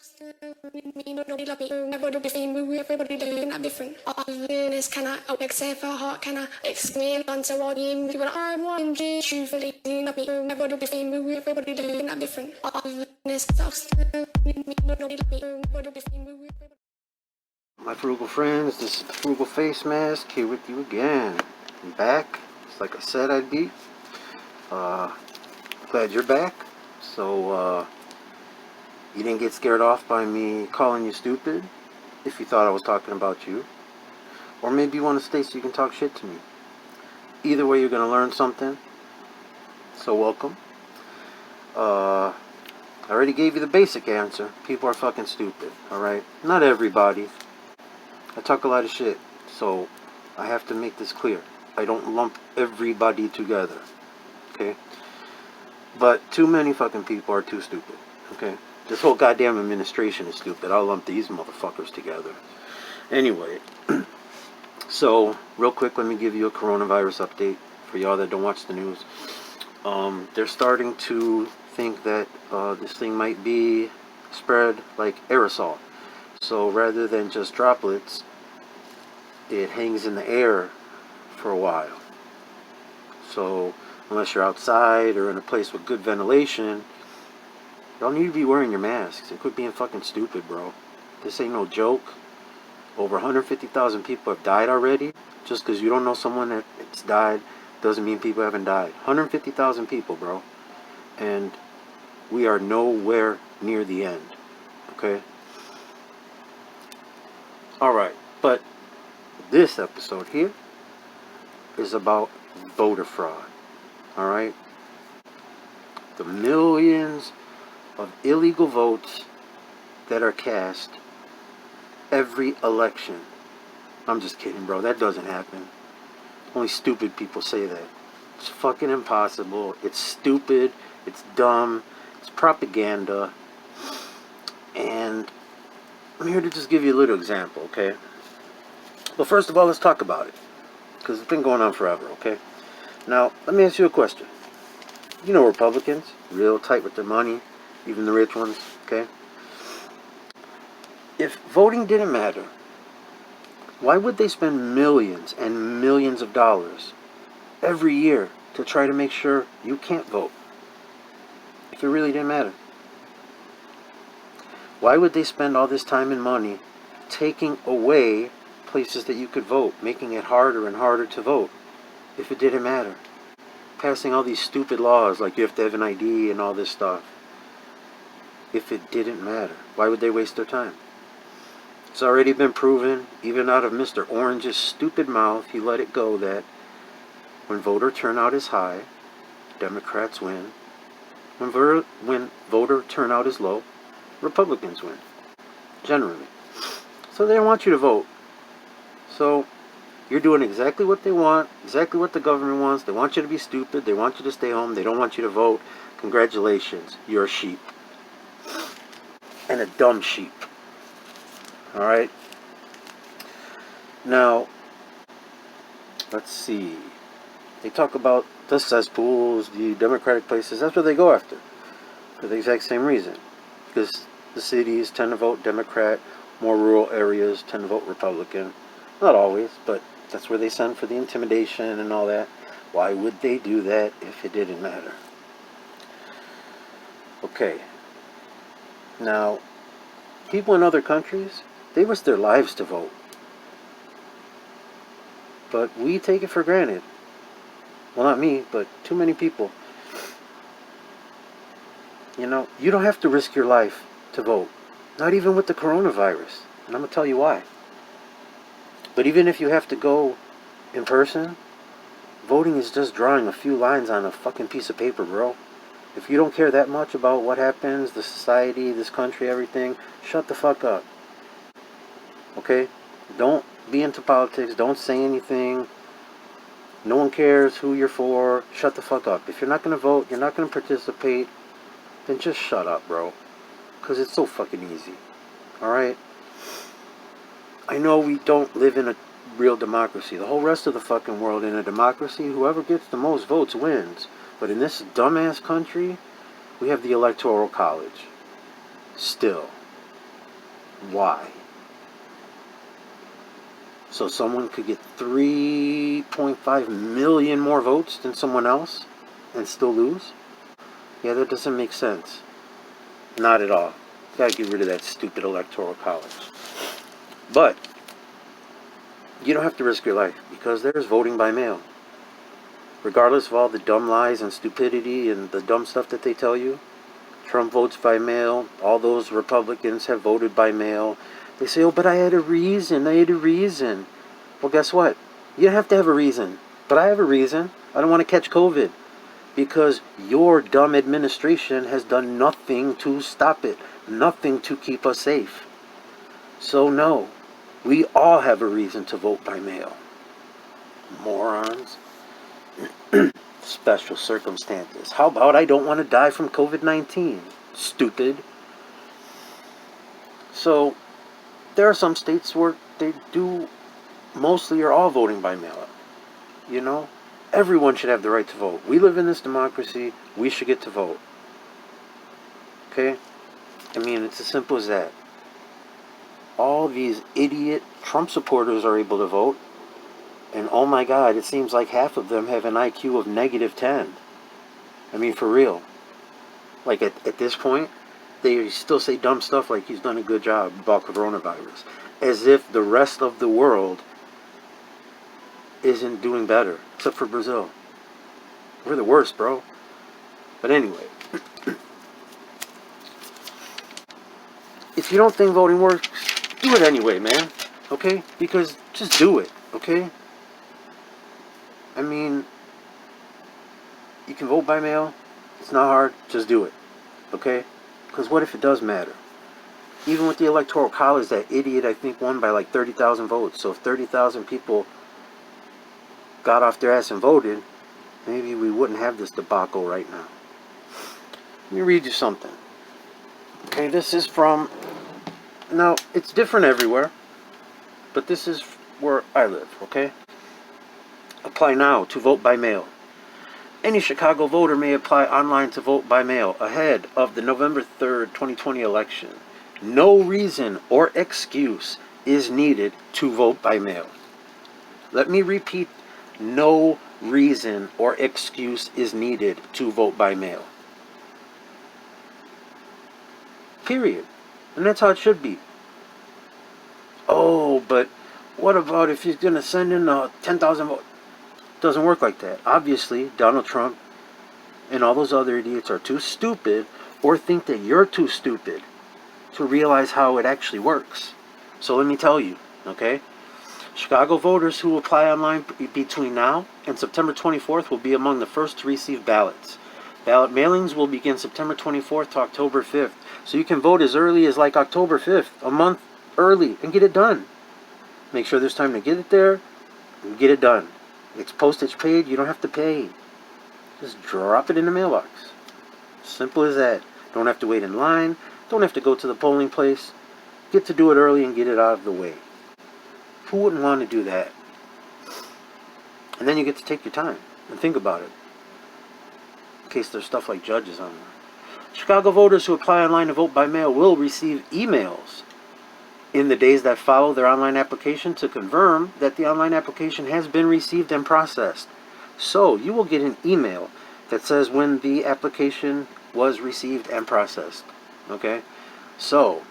Everybody different. Is kind of except for hot kind of explain onto what you do. I want to truthfully everybody different. My frugal friends, this is the Frugal Facemask here with you again. I'm back, just like I said I'd be. Glad you're back. So, you didn't get scared off by me calling you stupid, if you thought I was talking about you. Or maybe you want to stay so you can talk shit to me. Either way, you're going to learn something. So, welcome. I already gave you the basic answer. People are fucking stupid, alright? Not everybody. I talk a lot of shit, so I have to make this clear. I don't lump everybody together, okay? But too many fucking people are too stupid, okay? This whole goddamn administration is stupid. I'll lump these motherfuckers together. Anyway, so real quick, let me give you a coronavirus update for y'all that don't watch the news. They're starting to think that this thing might be spread like aerosol. So rather than just droplets, it hangs in the air for a while. So unless you're outside or in a place with good ventilation, y'all need to be wearing your masks. It quit being fucking stupid, bro. This ain't no joke. Over 150,000 people have died already. Just because you don't know someone that's died doesn't mean people haven't died. 150,000 people, bro. And we are nowhere near the end. Okay? Alright, but this episode here is about voter fraud. Alright? The millions of illegal votes that are cast every election. I'm just kidding, bro. That doesn't happen. Only stupid people say that. It's fucking impossible. It's stupid. It's dumb. It's propaganda. And I'm here to just give you a little example, okay? Well, first of all, let's talk about it. Because it's been going on forever, okay? Now, let me ask you a question. You know Republicans, real tight with their money, even the rich ones, okay? If voting didn't matter, why would they spend millions and millions of dollars every year to try to make sure you can't vote? If it really didn't matter. Why would they spend all this time and money taking away places that you could vote, making it harder and harder to vote, if it didn't matter? Passing all these stupid laws like you have to have an ID and all this stuff. If it didn't matter, why would they waste their time? It's already been proven, even out of Mr. Orange's stupid mouth, he let it go, that when voter turnout is high, Democrats win. When voter turnout is low, Republicans win, generally. So they don't want you to vote. So you're doing exactly what they want, exactly what the government wants. They want you to be stupid. They want you to stay home. They don't want you to vote. Congratulations, you're a sheep. And a dumb sheep. Alright? Now, let's see. They talk about the cesspools, the Democratic places. That's what they go after. For the exact same reason. Because the cities tend to vote Democrat. More rural areas tend to vote Republican. Not always, but that's where they send for the intimidation and all that. Why would they do that if it didn't matter? Okay. Now, people in other countries, they risk their lives to vote. But we take it for granted. Well, not me, but too many people. You know, you don't have to risk your life to vote. Not even with the coronavirus. And I'm going to tell you why. But even if you have to go in person, voting is just drawing a few lines on a fucking piece of paper, bro. If you don't care that much about what happens, the society, this country, everything, shut the fuck up. Okay? Don't be into politics. Don't say anything. No one cares who you're for. Shut the fuck up. If you're not going to vote, you're not going to participate, then just shut up, bro. Because it's so fucking easy. Alright? I know we don't live in a real democracy. The whole rest of the fucking world in a democracy, whoever gets the most votes wins. But in this dumbass country, we have the Electoral College. Still. Why? So someone could get 3.5 million more votes than someone else and still lose? Yeah, that doesn't make sense. Not at all. Gotta get rid of that stupid electoral college. But you don't have to risk your life because there's voting by mail. Regardless of all the dumb lies and stupidity and the dumb stuff that they tell you, Trump votes by mail. All those Republicans have voted by mail. They say, oh, but I had a reason. Well, guess what? You don't have to have a reason. But I have a reason. I don't want to catch COVID. Because your dumb administration has done nothing to stop it. Nothing to keep us safe. So no, we all have a reason to vote by mail. Morons. Special circumstances. How about I don't want to die from COVID-19? Stupid. So there are some states where they do mostly or all voting by mail. You know? Everyone should have the right to vote. We live in this democracy. We should get to vote. Okay? I mean, it's as simple as that. All these idiot Trump supporters are able to vote. And oh my God, it seems like half of them have an IQ of -10. I mean, for real. Like at this point, they still say dumb stuff like he's done a good job about coronavirus. As if the rest of the world isn't doing better, except for Brazil. We're the worst, bro. But anyway, if you don't think voting works, do it anyway, man. Okay? Because just do it, okay? I mean, you can vote by mail. It's not hard. Just do it, okay? Because what if it does matter? Even with the Electoral College, that idiot, I think, won by like 30,000 votes. So if 30,000 people got off their ass and voted, maybe we wouldn't have this debacle right now. Let me read you something. Okay, this is from... Now, it's different everywhere, but this is where I live, okay? Apply now to vote by mail. Any Chicago voter may apply online to vote by mail ahead of the November 3rd, 2020 election. No reason or excuse is needed to vote by mail. Let me repeat, no reason or excuse is needed to vote by mail. Period. And that's how it should be. Oh, but what about if you're going to send in 10,000 votes? Doesn't work like that. Obviously, Donald Trump and all those other idiots are too stupid or think that you're too stupid to realize how it actually works. So let me tell you, okay? Chicago voters who apply online between now and September 24th will be among the first to receive ballots. Ballot mailings will begin September 24th to October 5th. So you can vote as early as like October 5th, a month early, and get it done. Make sure there's time to get it there and get it done. It's postage paid. You don't have to pay. Just drop it in the mailbox. Simple as that. Don't have to wait in line. Don't have to go to the polling place. Get to do it early and get it out of the way. Who wouldn't want to do that? And then you get to take your time and think about it. In case there's stuff like judges on there. Chicago voters who apply online to vote by mail will receive emails in the days that follow their online application to confirm that the online application has been received and processed. So you will get an email that says when the application was received and processed. Okay? So,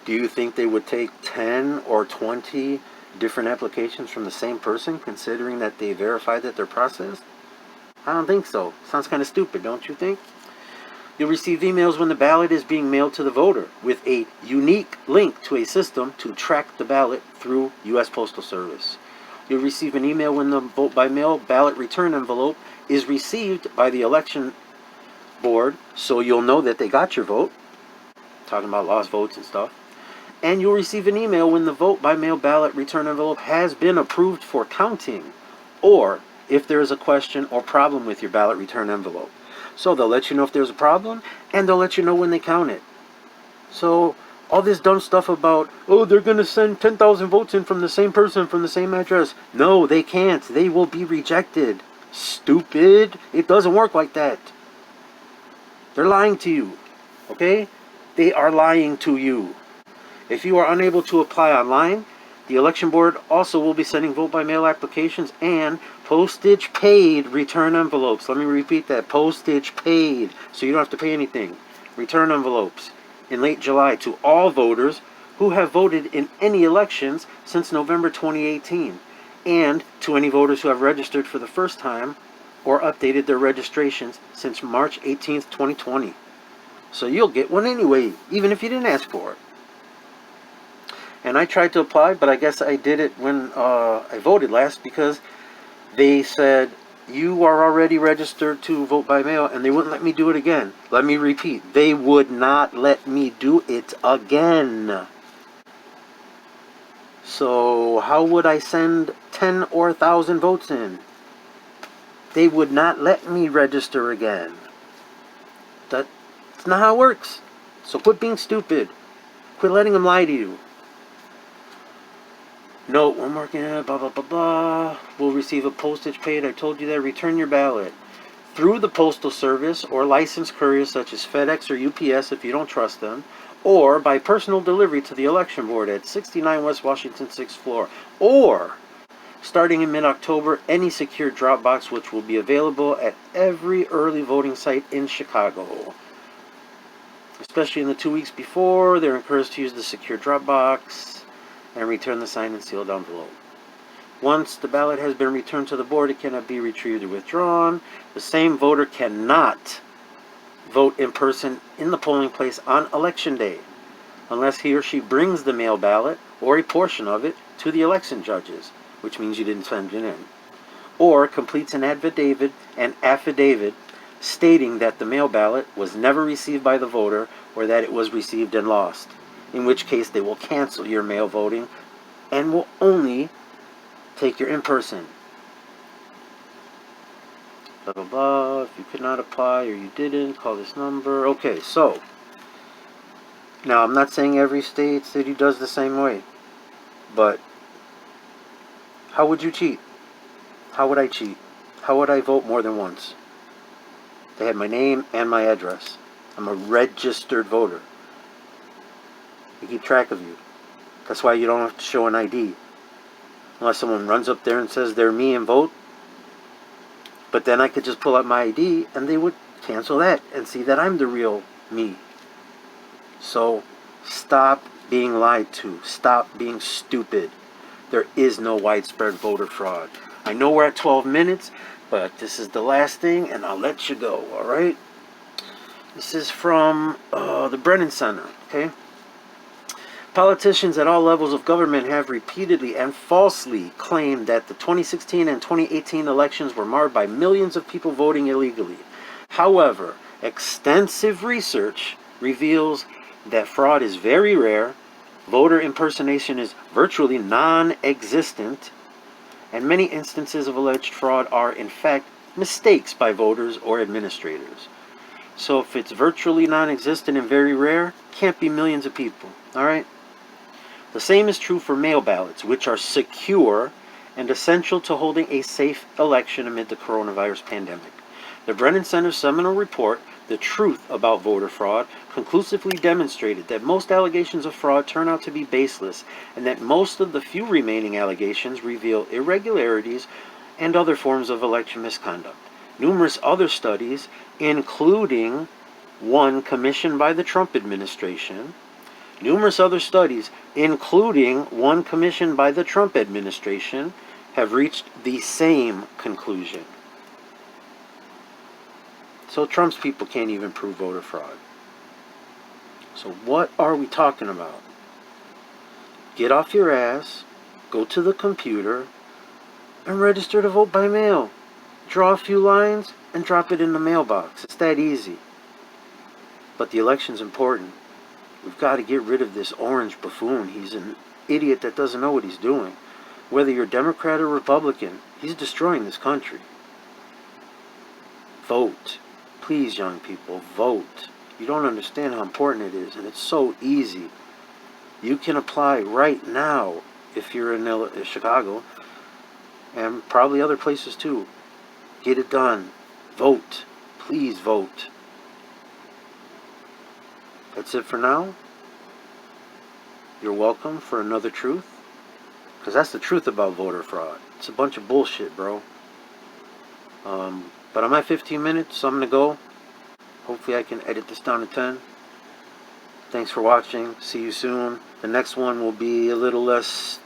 do you think they would take 10 or 20 different applications from the same person, considering that they verified that they're processed? I don't think so. Sounds kind of stupid, don't you think? You'll receive emails when the ballot is being mailed to the voter with a unique link to a system to track the ballot through U.S. Postal Service. You'll receive an email when the vote by mail ballot return envelope is received by the election board, so you'll know that they got your vote. Talking about lost votes and stuff. And you'll receive an email when the vote by mail ballot return envelope has been approved for counting, or if there is a question or problem with your ballot return envelope. So they'll let you know if there's a problem, and they'll let you know when they count it. So all this dumb stuff about, oh, they're going to send 10,000 votes in from the same person, from the same address. No, they can't. They will be rejected. Stupid. It doesn't work like that. They're lying to you. Okay? They are lying to you. If you are unable to apply online, the election board also will be sending vote-by-mail applications and postage-paid return envelopes. Let me repeat that, postage-paid, so you don't have to pay anything. Return envelopes in late July to all voters who have voted in any elections since November 2018, and to any voters who have registered for the first time or updated their registrations since March 18th, 2020. So you'll get one anyway, even if you didn't ask for it. And I tried to apply, but I guess I did it when I voted last, because they said you are already registered to vote by mail, and they wouldn't let me do it again. Let me repeat, they would not let me do it again. So how would I send 10 or 1,000 votes in? They would not let me register again. That's not how it works. So quit being stupid. Quit letting them lie to you. Note, one more, blah, blah, blah, blah. Will receive a postage paid. I told you that. Return your ballot through the Postal Service or licensed couriers such as FedEx or UPS if you don't trust them, or by personal delivery to the election board at 69 West Washington 6th floor, or starting in mid-October, any secure drop box which will be available at every early voting site in Chicago. Especially in the 2 weeks before, they're encouraged to use the secure drop box and return the signed and sealed envelope. Once the ballot has been returned to the board, it cannot be retrieved or withdrawn. The same voter cannot vote in person in the polling place on election day unless he or she brings the mail ballot or a portion of it to the election judges, which means you didn't send it in, or completes an affidavit stating that the mail ballot was never received by the voter or that it was received and lost, in which case they will cancel your mail voting and will only take your in-person. Blah, blah, blah. If you could not apply or you didn't, call this number. Okay, so now I'm not saying every city does the same way, but how would you cheat? How would I cheat? How would I vote more than once? They had my name and my address. I'm a registered voter. They keep track of you. That's why you don't have to show an ID. Unless someone runs up there and says they're me and vote. But then I could just pull out my ID and they would cancel that and see that I'm the real me. So stop being lied to. Stop being stupid. There is no widespread voter fraud. I know we're at 12 minutes, but this is the last thing and I'll let you go, all right? This is from the Brennan Center, okay? Politicians at all levels of government have repeatedly and falsely claimed that the 2016 and 2018 elections were marred by millions of people voting illegally. However, extensive research reveals that fraud is very rare, voter impersonation is virtually non-existent, and many instances of alleged fraud are, in fact, mistakes by voters or administrators. So if it's virtually non-existent and very rare, can't be millions of people, all right? The same is true for mail ballots, which are secure and essential to holding a safe election amid the coronavirus pandemic. The Brennan Center's seminal report, The Truth About Voter Fraud, conclusively demonstrated that most allegations of fraud turn out to be baseless, and that most of the few remaining allegations reveal irregularities and other forms of election misconduct. Numerous other studies, including one commissioned by the Trump administration, have reached the same conclusion. So Trump's people can't even prove voter fraud. So what are we talking about? Get off your ass, go to the computer, and register to vote by mail. Draw a few lines and drop it in the mailbox. It's that easy. But the election's important. We've got to get rid of this orange buffoon. He's an idiot that doesn't know what he's doing. Whether you're Democrat or Republican, he's destroying this country. Vote. Please, young people, vote. You don't understand how important it is, and it's so easy. You can apply right now if you're in Chicago, and probably other places too. Get it done. Vote. Please vote. That's it for now. You're welcome for another truth. Because that's the truth about voter fraud. It's a bunch of bullshit, bro. But I'm at 15 minutes, so I'm going to go. Hopefully I can edit this down to 10. Thanks for watching. See you soon. The next one will be a little less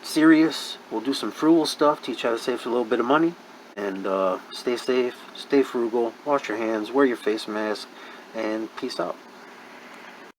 serious. We'll do some frugal stuff, teach you how to save a little bit of money. And stay safe, stay frugal, wash your hands, wear your face mask, and peace out.